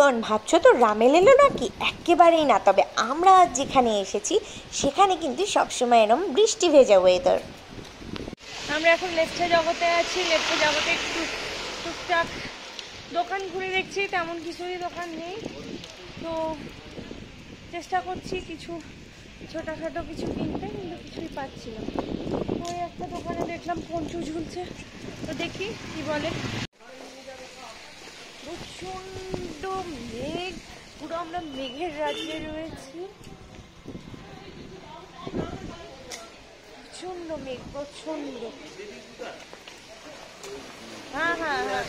বন্ধুগণ, ভাবছো তো রামেল এলো নাকি? একেবারেই না। তবে আমরা আজ যেখানে এসেছি সেখানে কিন্তু সবসময় এরকম বৃষ্টি ভেজা ওয়েদার। আমরা এখন লেপচা জগতে আছি। লেপচা জগতে একটু টুকটাক দোকান ঘুরে দেখছি, তেমন কিছুই দোকান নেই। তো চেষ্টা করছি কিছু ছোটোখাটো কিছু কিনতে, কিন্তু কিছুই পাচ্ছি না। ওই একটা দোকানে দেখলাম পঞ্চু ঝুলছে, তো দেখি কি বলে। প্রচণ্ড মেঘ, পুরো আমরা মেঘের রাজ্যে রয়েছি। প্রচণ্ড মেঘ, প্রচণ্ড। হ্যাঁ হ্যাঁ হ্যাঁ,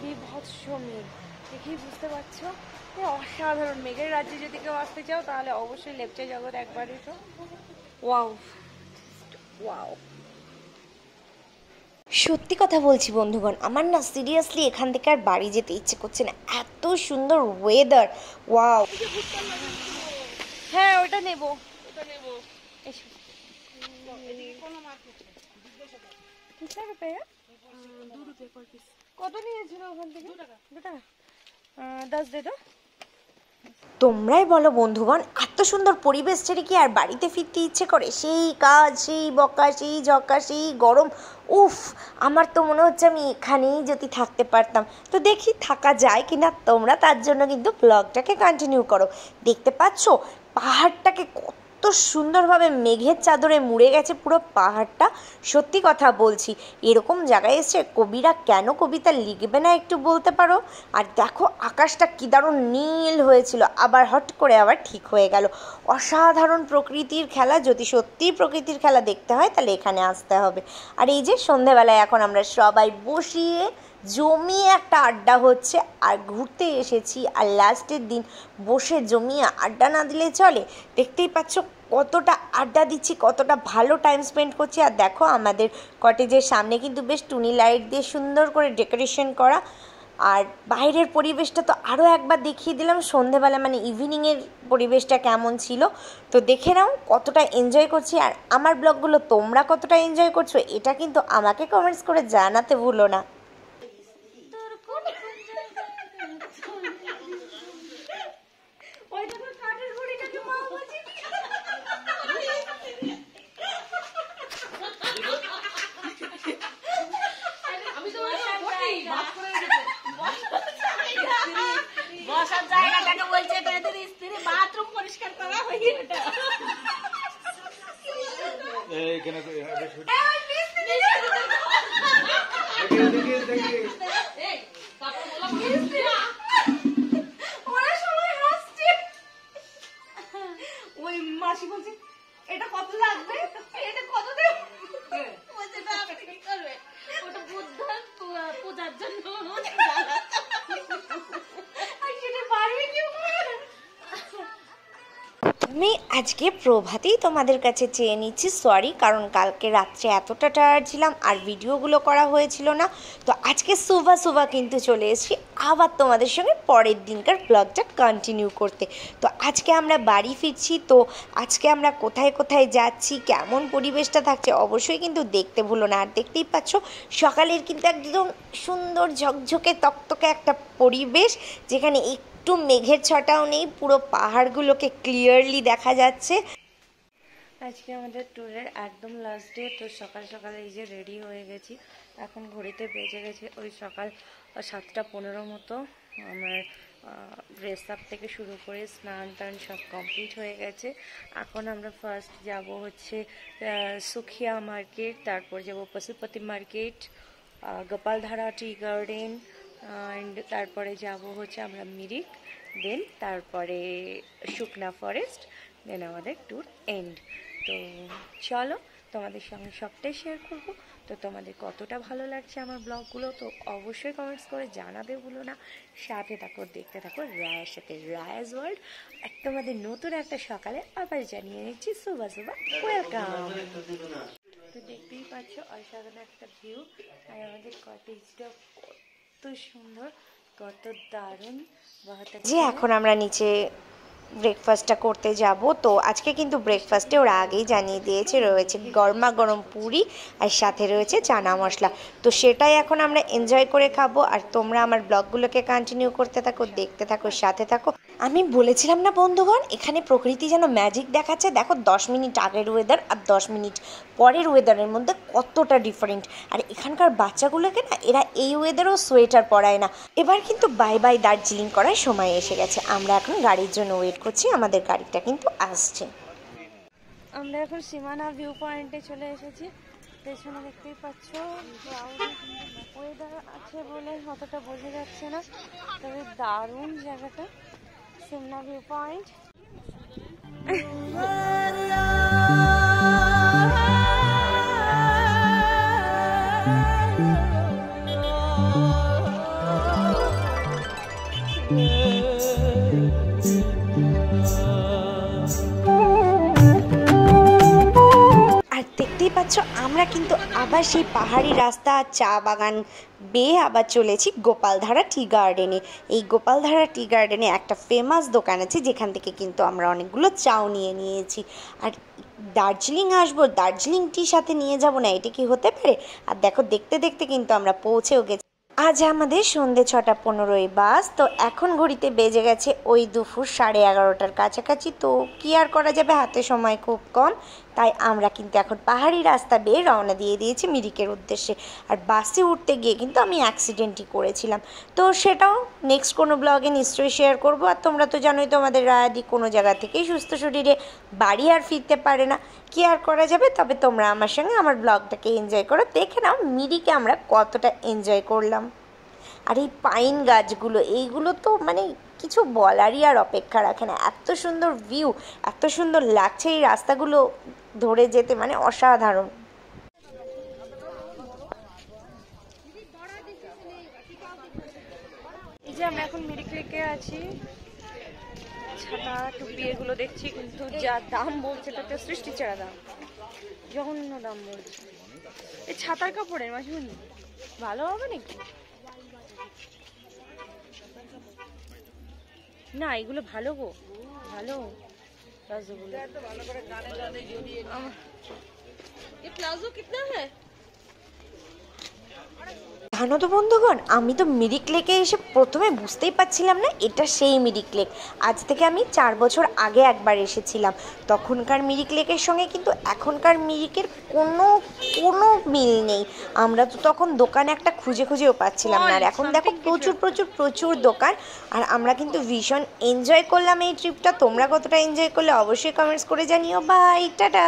বিভৎস মেঘ, দেখেই বুঝতে পারছো। অসাধারণ মেঘের রাজ্যে যদি কেউ আসতে চাও তাহলে অবশ্যই লেপচা জগৎ একবার এসো। Wow wow. সত্যি কথা বলছি বন্ধুগণ, আমার না সিরিয়াসলি এখান থেকে আর বাড়ি যেতে ইচ্ছে করছে না, এত সুন্দর ওয়েদার। ওয়াও। হ্যাঁ ওটা নেবো, এসো। কত নিয়েছিল ওখান থেকে? 2 টাকা। 10 দে তো। তোমরাই বলো বন্ধুগণ, এত সুন্দর পরিবেশ ছেড়ে কি আর বাড়িতে ফিরতে ইচ্ছে করে? সেই কাজ, সেই বকা, সেই ঝকা, সেই গরম। উফ, আমার তো মনে হচ্ছে আমি এখানেই যদি থাকতে পারতাম। তো দেখি থাকা যায় কি না। তোমরা তার জন্য কিন্তু ব্লগটাকে কন্টিনিউ করো। দেখতে পাচ্ছ পাহাড়টাকে কত সুন্দরভাবে মেঘের চাদরে মুড়ে গেছে পুরো পাহাড়টা। সত্যি কথা বলছি, এরকম জায়গায় এসে কবিরা কেন কবিতা লিখবে না একটু বলতে পারো? আর দেখো আকাশটা কী দারুণ নীল হয়েছিল, আবার হট করে আবার ঠিক হয়ে গেল। অসাধারণ প্রকৃতির খেলা। যদি সত্যিই প্রকৃতির খেলা দেখতে হয় তাহলে এখানে আসতে হবে। আর এই যে সন্ধেবেলায় এখন আমরা সবাই বসিয়ে জমিয়ে একটা আড্ডা হচ্ছে, আর ঘুরতে এসেছি আর লাস্টের দিন বসে জমিয়ে আড্ডা না দিলে চলে। দেখতেই পাচ্ছ কতটা আড্ডা দিচ্ছি, কতটা ভালো টাইম স্পেন্ড করছি। আর দেখো আমাদের কটেজের সামনে কিন্তু বেশ টুনি লাইট দিয়ে সুন্দর করে ডেকোরেশন করা। আর বাইরের পরিবেশটা তো আরও একবার দেখিয়ে দিলাম, সন্ধেবেলা মানে ইভিনিংয়ের পরিবেশটা কেমন ছিল। তো দেখে নাও কতটা এনজয় করছি। আর আমার ব্লগগুলো তোমরা কতটা এনজয় করছো এটা কিন্তু আমাকে কমেন্টস করে জানাতে ভুলো না। বসার জায়গাটাকে বলছে তোদের স্ত্রী বাথরুম পরিষ্কার করা হয়নি। ওই মাসি বলছে এটা কত লাগবে, এটা কত দেবে, বলছে না আপনি কি করবে, ওটা বুদ্ধ পূজার জন্য সেটা পারবে কি। আমি আজকে প্রভাতেই তোমাদের কাছে চেয়ে নিচ্ছি সরি, কারণ কালকে রাত্রে এতটা টায়ার্ড ছিলাম আর ভিডিওগুলো করা হয়েছিল না। তো আজকে সুভা কিন্তু চলে এসেছি আবার তোমাদের সঙ্গে পরের দিনকার ব্লগটা কন্টিনিউ করতে। তো আজকে আমরা বাড়ি ফিরছি। তো আজকে আমরা কোথায় কোথায় যাচ্ছি, কেমন পরিবেশটা থাকছে অবশ্যই কিন্তু দেখতে ভুলো না। আর দেখতেই পাচ্ছ সকালের কিন্তু একদম সুন্দর ঝকঝকে তকতকে একটা পরিবেশ, যেখানে একটু মেঘের ছটাও নেই, পুরো পাহাড়গুলোকে ক্লিয়ারলি দেখা যাচ্ছে। আজকে আমাদের ট্যুরের একদম লাস্ট ডে। তো সকাল সকাল এই যে রেডি হয়ে গেছি, এখন ঘড়িতে বেজে গেছে ওই সকাল 7:15 মতো। আমার ড্রেস আপ থেকে শুরু করে স্নান টান সব কমপ্লিট হয়ে গেছে। এখন আমরা ফার্স্ট যাব হচ্ছে সুখিয়া মার্কেট, তারপর যাব Pashupati market, Gopaldhara tea garden, and তারপরে যাব হচ্ছে আমরা মিরিক, দেন তারপরে শুকনা ফরেস্ট, দেন আমাদের ট্যুর এন্ড। তো চলো তোমাদের সঙ্গে সবটাই শেয়ার করব। তো তোমাদের কতটা ভালো লাগছে আমার ব্লগগুলো তো অবশ্যই কমেন্টস করে জানাবে ভুলো না। সাথে থাকো, দেখতে থাকো রায়ের সাথে, রায়াজ ওয়ার্ল্ড। আর তোমাদের নতুন একটা সকালে আবার জানিয়ে নিচ্ছি সুবা ওয়েলকাম। তো দেখতেই পাচ্ছ অসাধারণ একটা ভিউ, আর আমাদের কটেজটা কত সুন্দর, কত দারুণ। যে এখন আমরা নিচে ব্রেকফাস্টটা করতে যাব। তো আজকে কিন্তু ব্রেকফাস্টে ওরা আগেই জানিয়ে দিয়েছে রয়েছে গরমা গরম পুরি আর সাথে রয়েছে চানা মশলা। তো সেটাই এখন আমরা এনজয় করে খাবো। আর তোমরা আমার ব্লগগুলোকে কন্টিনিউ করতে থাকো, দেখতে থাকো, সাথে থাকো। আমি বলেছিলাম না বন্ধুগণ, এখানে প্রকৃতি যেন ম্যাজিক দেখাচ্ছে। দেখো 10 মিনিট আগের ওয়েদার আর 10 মিনিট পরের ওয়েদারের মধ্যে কতটা ডিফারেন্ট। আর এখানকার বাচ্চাগুলোকে না এরা এই ওয়েদারেও সোয়েটার পরায় না। এবার কিন্তু বাই বাই দার্জিলিং করার সময় এসে গেছে। আমরা এখন গাড়ির জন্য ওয়েট করছি, আমাদের গাড়িটা কিন্তু আসছে। আমরা এখন সীমানা ভিউ পয়েন্টে চলে এসেছি। পেছনে দেখতেই পাচ্ছ ওয়েদার আছে বলে অতটা বোঝা যাচ্ছে না, তবে দারুণ জায়গাটা সীমানা ভিউ পয়েন্ট। আর দেখতেই পাচ্ছ আমরা কিন্তু আবার সেই পাহাড়ি রাস্তা চা বাগান বেয়ে আবার চলেছি গোপালধারা টি গার্ডেনে। এই গোপালধারা টি গার্ডেনে একটা ফেমাস দোকান আছে যেখান থেকে কিন্তু আমরা অনেকগুলো চাও নিয়ে নিয়েছি। আর দার্জিলিং আসবো, দার্জিলিং টি সাথে নিয়ে যাব না, এটা কি হতে পারে? আর দেখো দেখতে দেখতে কিন্তু আমরা পৌঁছেও গেছি। আজ আমাদের সন্ধ্যে 6:15 বাস। তো এখন ঘড়িতে বেজে গেছে ওই দুপুর 11:30টার কাছাকাছি। তো কি আর করা যাবে, হাতে সময় খুব কম, তাই আমরা কিন্তু এখন পাহাড়ি রাস্তা বেয়ে রওনা দিয়ে দিয়েছি মিরিকের উদ্দেশ্যে। আর বাসে উঠতে গিয়ে কিন্তু আমি অ্যাক্সিডেন্টই করেছিলাম। তো সেটাও নেক্সট কোনো ব্লগে নিশ্চয়ই শেয়ার করবো। আর তোমরা তো জানোই তোমাদের রায়াদি কোনো জায়গা থেকেই সুস্থ শরীরে বাড়ি আর ফিরতে পারে না, কি আর করা যাবে। তবে তোমরা আমার সঙ্গে আমার ব্লগটাকে এনজয় করো, দেখে নাও মিরিকে আমরা কতটা এনজয় করলাম। আর এই পাইন গাছগুলো, এইগুলো তো মানে কিছু বলারই আর অপেক্ষা রাখে না। এত সুন্দর ভিউ, এত সুন্দর লাগছে এই রাস্তাগুলো ধরে যেতে, মানে অসাধারণ। এই যে আমরা এখন মিরিক লেকে আছি, ছাতা টুপি এগুলো দেখছি, কিন্তু যা দাম বলছে তাতে সৃষ্টি ছাড়া দাম, জঘন্য দাম বলছে। এই ছাতার কাপড়ের মাসিমণি ভালো হবে নাকি? না এগুলো ভালো গো, ভালো প্লাজোগুলো। प्लाजो कितना है? জানো তো বন্ধুগণ, আমি তো মিরিক লেকে এসে প্রথমে বুঝতেই পারছিলাম না এটা সেই মিরিক লেক। আজ থেকে আমি 4 বছর আগে একবার এসেছিলাম। তখনকার মিরিক লেকের সঙ্গে কিন্তু এখনকার মিরিকের কোনো মিল নেই। আমরা তো তখন দোকান একটা খুঁজে খুঁজেও পাচ্ছিলাম না। আর এখন দেখো প্রচুর প্রচুর প্রচুর দোকান। আর আমরা কিন্তু ভীষণ এনজয় করলাম এই ট্রিপটা। তোমরা কতটা এনজয় করলে অবশ্যই কমেন্টস করে জানিও। Bye, tata.